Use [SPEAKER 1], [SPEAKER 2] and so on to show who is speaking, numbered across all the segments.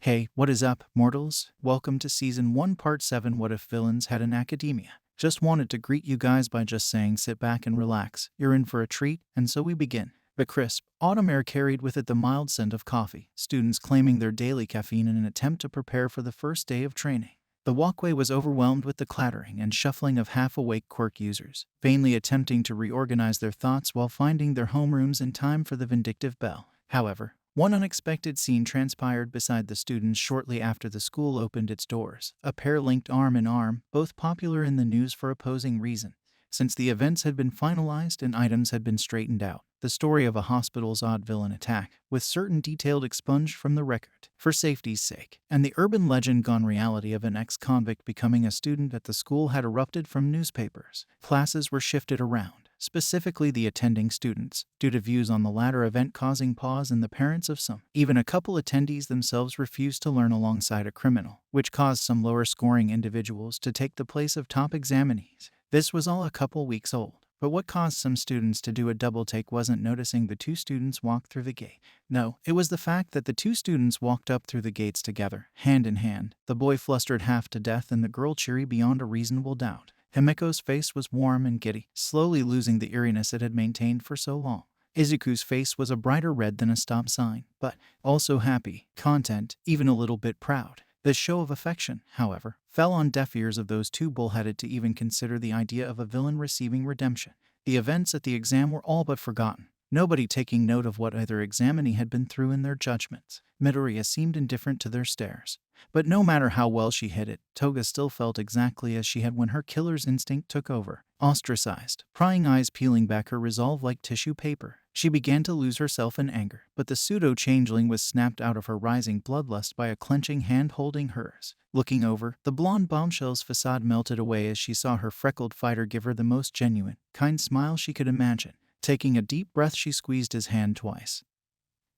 [SPEAKER 1] Hey, what is up, mortals? Welcome to Season 1 Part 7 What If Villains Had an Academia? Just wanted to greet you guys by just saying sit back and relax. You're in for a treat, and so we begin. The crisp, autumn air carried with it the mild scent of coffee, students claiming their daily caffeine in an attempt to prepare for the first day of training. The walkway was overwhelmed with the clattering and shuffling of half-awake quirk users, vainly attempting to reorganize their thoughts while finding their homerooms in time for the vindictive bell. However, one unexpected scene transpired beside the students shortly after the school opened its doors. A pair linked arm in arm, both popular in the news for opposing reasons. Since the events had been finalized and items had been straightened out, the story of a hospital's odd villain attack, with certain detail expunged from the record, for safety's sake, and the urban legend gone reality of an ex-convict becoming a student at the school had erupted from newspapers. Classes were shifted around, specifically the attending students, due to views on the latter event causing pause in the parents of some. Even a couple attendees themselves refused to learn alongside a criminal, which caused some lower-scoring individuals to take the place of top examinees. This was all a couple weeks old, but what caused some students to do a double take wasn't noticing the two students walk through the gate. No, it was the fact that the two students walked up through the gates together, hand in hand, the boy flustered half to death and the girl cheery beyond a reasonable doubt. Himiko's face was warm and giddy, slowly losing the eeriness it had maintained for so long. Izuku's face was a brighter red than a stop sign, but also happy, content, even a little bit proud. This show of affection, however, fell on deaf ears of those too bullheaded to even consider the idea of a villain receiving redemption. The events at the exam were all but forgotten, nobody taking note of what either examinee had been through in their judgments. Midoriya seemed indifferent to their stares. But no matter how well she hid it, Toga still felt exactly as she had when her killer's instinct took over. Ostracized, prying eyes peeling back her resolve like tissue paper, she began to lose herself in anger. But the pseudo-changeling was snapped out of her rising bloodlust by a clenching hand holding hers. Looking over, the blonde bombshell's facade melted away as she saw her freckled fighter give her the most genuine, kind smile she could imagine. Taking a deep breath, she squeezed his hand twice,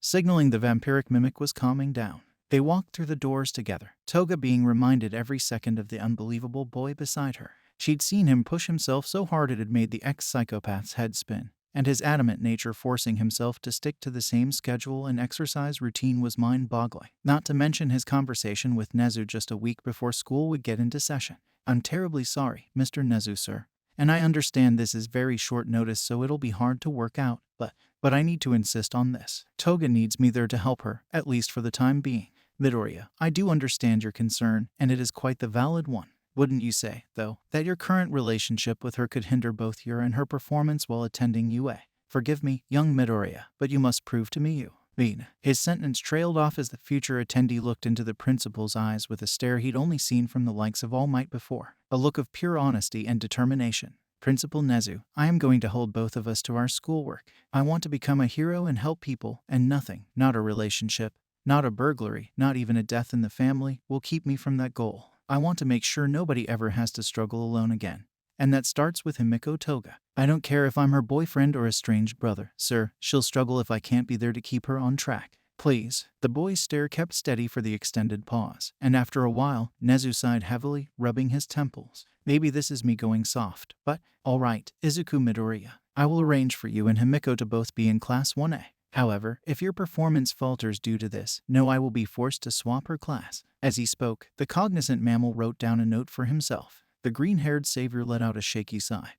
[SPEAKER 1] signaling the vampiric mimic was calming down. They walked through the doors together, Toga being reminded every second of the unbelievable boy beside her. She'd seen him push himself so hard it had made the ex-psychopath's head spin, and his adamant nature forcing himself to stick to the same schedule and exercise routine was mind-boggling. Not to mention his conversation with Nezu just a week before school would get into session. "I'm terribly sorry, Mr. Nezu, sir. And I understand this is very short notice, so it'll be hard to work out, but I need to insist on this. Toga needs me there to help her, at least for the time being. Midoriya, I do understand your concern, and it is quite the valid one. Wouldn't you say, though, that your current relationship with her could hinder both your and her performance while attending UA? Forgive me, young Midoriya, but you must prove to me you mean." His sentence trailed off as the future attendee looked into the principal's eyes with a stare he'd only seen from the likes of All Might before, a look of pure honesty and determination. "Principal Nezu, I am going to hold both of us to our schoolwork. I want to become a hero and help people, and nothing, not a relationship, not a burglary, not even a death in the family, will keep me from that goal. I want to make sure nobody ever has to struggle alone again. And that starts with Himiko Toga. I don't care if I'm her boyfriend or estranged brother, sir. She'll struggle if I can't be there to keep her on track. Please." The boy's stare kept steady for the extended pause, and after a while, Nezu sighed heavily, rubbing his temples. "Maybe this is me going soft, but all right, Izuku Midoriya. I will arrange for you and Himiko to both be in Class 1A. However, if your performance falters due to this, know I will be forced to swap her class." As he spoke, the cognizant mammal wrote down a note for himself. The green-haired savior let out a shaky sigh,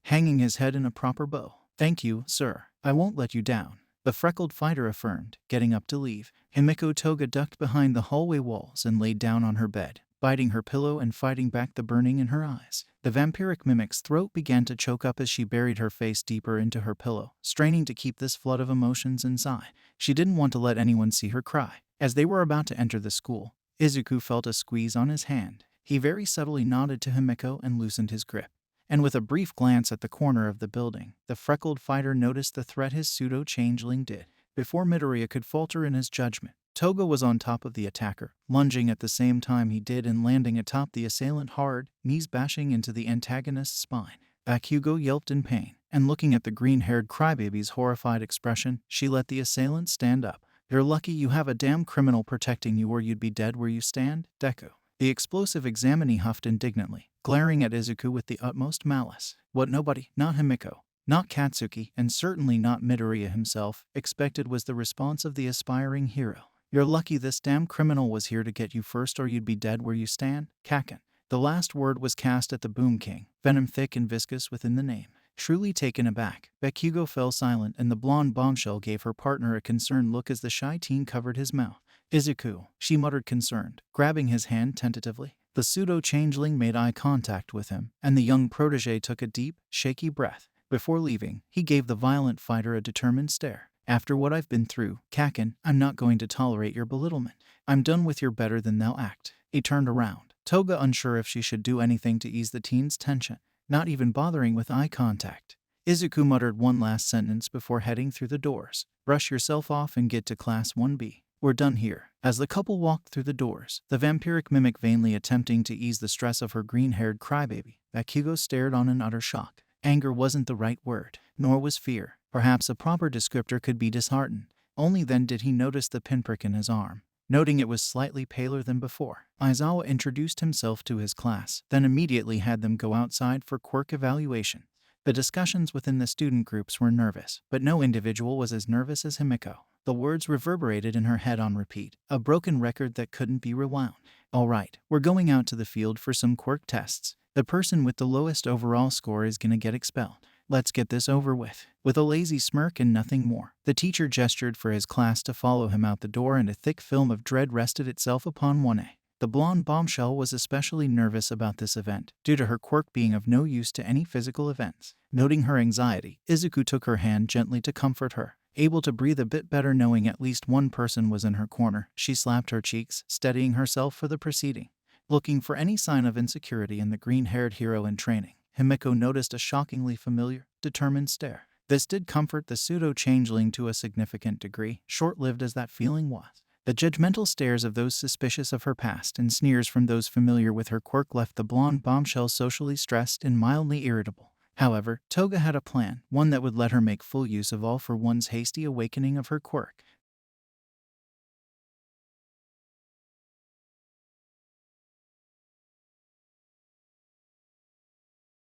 [SPEAKER 1] hanging his head in a proper bow. "Thank you, sir. I won't let you down," the freckled fighter affirmed, getting up to leave. Himiko Toga ducked behind the hallway walls and laid down on her bed, biting her pillow and fighting back the burning in her eyes. The vampiric mimic's throat began to choke up as she buried her face deeper into her pillow, straining to keep this flood of emotions inside. She didn't want to let anyone see her cry. As they were about to enter the school, Izuku felt a squeeze on his hand. He very subtly nodded to Himiko and loosened his grip. And with a brief glance at the corner of the building, the freckled fighter noticed the threat his pseudo-changeling did. Before Midoriya could falter in his judgment, Toga was on top of the attacker, lunging at the same time he did and landing atop the assailant hard, knees bashing into the antagonist's spine. Bakugo yelped in pain, and looking at the green-haired crybaby's horrified expression, she let the assailant stand up. "You're lucky you have a damn criminal protecting you or you'd be dead where you stand, Deku." The explosive examinee huffed indignantly, glaring at Izuku with the utmost malice. What nobody, not Himiko, not Katsuki, and certainly not Midoriya himself, expected was the response of the aspiring hero. You're lucky this damn criminal was here to get you first or you'd be dead where you stand, Kaken. The last word was cast at the Boom King, venom thick and viscous within the name. Truly taken aback, Bakugo fell silent and the blonde bombshell gave her partner a concerned look as the shy teen covered his mouth. Izuku, she muttered concerned, grabbing his hand tentatively. The pseudo-changeling made eye contact with him, and the young protege took a deep, shaky breath. Before leaving, he gave the violent fighter a determined stare. After what I've been through, Kaken, I'm not going to tolerate your belittlement. I'm done with your better-than-thou act. He turned around, Toga unsure if she should do anything to ease the teen's tension, not even bothering with eye contact. Izuku muttered one last sentence before heading through the doors. Brush yourself off and get to Class 1B. We're done here. As the couple walked through the doors, the vampiric mimic vainly attempting to ease the stress of her green-haired crybaby, Bakugo stared on in utter shock. Anger wasn't the right word, nor was fear. Perhaps a proper descriptor could be disheartened. Only then did he notice the pinprick in his arm. Noting it was slightly paler than before, Aizawa introduced himself to his class, then immediately had them go outside for quirk evaluation. The discussions within the student groups were nervous, but no individual was as nervous as Himiko. The words reverberated in her head on repeat, a broken record that couldn't be rewound. All right, we're going out to the field for some quirk tests. The person with the lowest overall score is gonna get expelled. Let's get this over with. With a lazy smirk and nothing more, the teacher gestured for his class to follow him out the door, and a thick film of dread rested itself upon 1A. The blonde bombshell was especially nervous about this event, due to her quirk being of no use to any physical events. Noting her anxiety, Izuku took her hand gently to comfort her. Able to breathe a bit better knowing at least one person was in her corner, she slapped her cheeks, steadying herself for the proceeding. Looking for any sign of insecurity in the green-haired hero in training, Himiko noticed a shockingly familiar, determined stare. This did comfort the pseudo-changeling to a significant degree, short-lived as that feeling was. The judgmental stares of those suspicious of her past and sneers from those familiar with her quirk left the blonde bombshell socially stressed and mildly irritable. However, Toga had a plan, one that would let her make full use of all for one's hasty awakening of her quirk.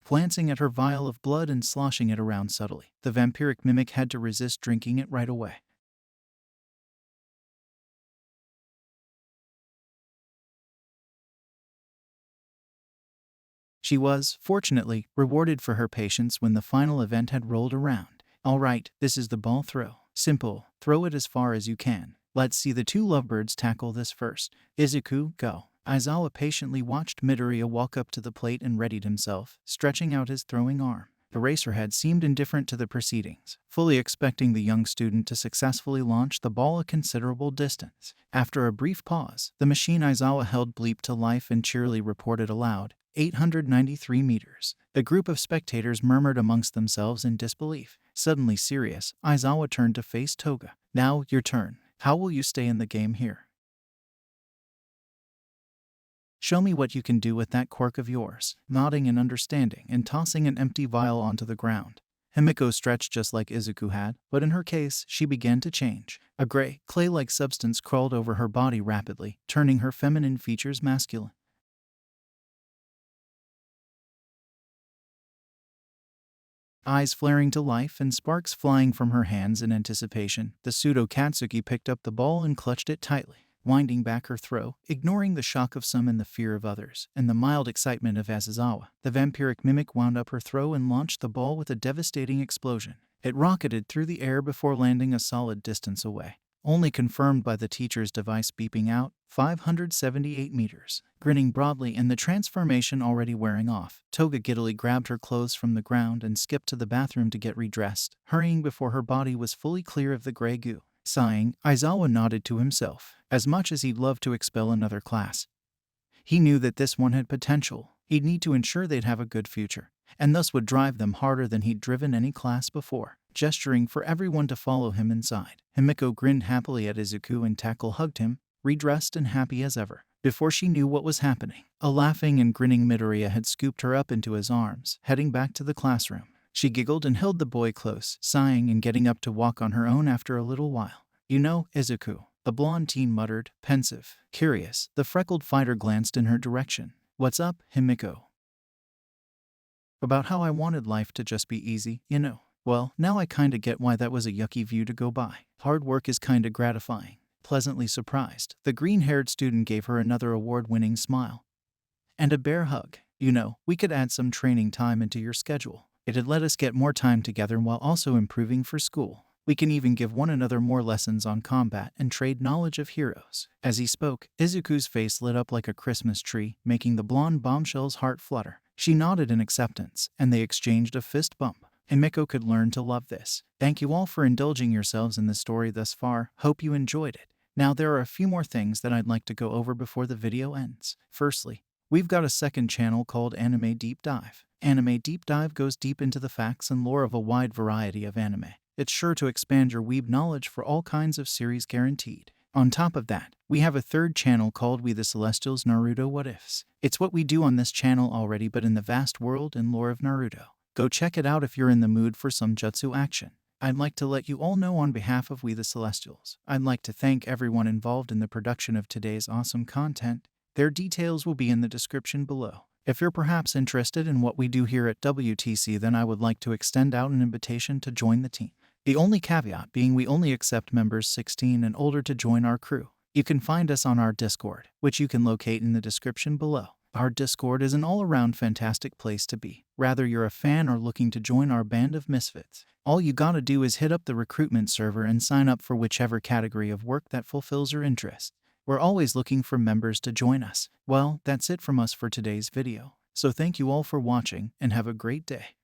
[SPEAKER 1] Glancing at her vial of blood and sloshing it around subtly, the vampiric mimic had to resist drinking it right away. She was, fortunately, rewarded for her patience when the final event had rolled around. All right, this is the ball throw. Simple, throw it as far as you can. Let's see the two lovebirds tackle this first. Izuku, go. Aizawa patiently watched Midoriya walk up to the plate and readied himself, stretching out his throwing arm. Eraserhead seemed indifferent to the proceedings, fully expecting the young student to successfully launch the ball a considerable distance. After a brief pause, the machine Aizawa held bleeped to life and cheerily reported aloud, 893 meters. The group of spectators murmured amongst themselves in disbelief. Suddenly serious, Aizawa turned to face Toga. Now, your turn. How will you stay in the game here? Show me what you can do with that quirk of yours. Nodding in understanding and tossing an empty vial onto the ground. Himiko stretched just like Izuku had, but in her case, she began to change. A gray, clay-like substance crawled over her body rapidly, turning her feminine features masculine. Eyes flaring to life and sparks flying from her hands in anticipation, the pseudo-Katsuki picked up the ball and clutched it tightly, winding back her throw, ignoring the shock of some and the fear of others, and the mild excitement of Asazawa. The vampiric mimic wound up her throw and launched the ball with a devastating explosion. It rocketed through the air before landing a solid distance away, only confirmed by the teacher's device beeping out, 578 meters. Grinning broadly and the transformation already wearing off, Toga giddily grabbed her clothes from the ground and skipped to the bathroom to get redressed, hurrying before her body was fully clear of the gray goo. Sighing, Aizawa nodded to himself. As much as he'd love to expel another class, he knew that this one had potential. He'd need to ensure they'd have a good future, and thus would drive them harder than he'd driven any class before. Gesturing for everyone to follow him inside, Himiko grinned happily at Izuku and Tackle hugged him, redressed and happy as ever. Before she knew what was happening, a laughing and grinning Midoriya had scooped her up into his arms, heading back to the classroom. She giggled and held the boy close, sighing and getting up to walk on her own after a little while. You know, Izuku, the blonde teen muttered, pensive. Curious, the freckled fighter glanced in her direction. What's up, Himiko? About how I wanted life to just be easy, you know. Well, now I kinda get why that was a yucky view to go by. Hard work is kinda gratifying. pleasantly surprised. The green-haired student gave her another award-winning smile and a bear hug. You know, we could add some training time into your schedule. It'd let us get more time together while also improving for school. We can even give one another more lessons on combat and trade knowledge of heroes. As he spoke, Izuku's face lit up like a Christmas tree, making the blonde bombshell's heart flutter. She nodded in acceptance, and they exchanged a fist bump. Himeko could learn to love this. Thank you all for indulging yourselves in the story thus far. Hope you enjoyed it. Now there are a few more things that I'd like to go over before the video ends. Firstly, we've got a second channel called Anime Deep Dive. Anime Deep Dive goes deep into the facts and lore of a wide variety of anime. It's sure to expand your weeb knowledge for all kinds of series guaranteed. On top of that, we have a third channel called We The Celestials Naruto What Ifs. It's what we do on this channel already but in the vast world and lore of Naruto. Go check it out if you're in the mood for some jutsu action. I'd like to let you all know on behalf of We The Celestials, I'd like to thank everyone involved in the production of today's awesome content. Their details will be in the description below. If you're perhaps interested in what we do here at WTC, then I would like to extend out an invitation to join the team. The only caveat being we only accept members 16 and older to join our crew. You can find us on our Discord, which you can locate in the description below. Our Discord is an all-around fantastic place to be. Whether you're a fan or looking to join our band of misfits, all you gotta do is hit up the recruitment server and sign up for whichever category of work that fulfills your interest. We're always looking for members to join us. Well, that's it from us for today's video. So thank you all for watching and have a great day.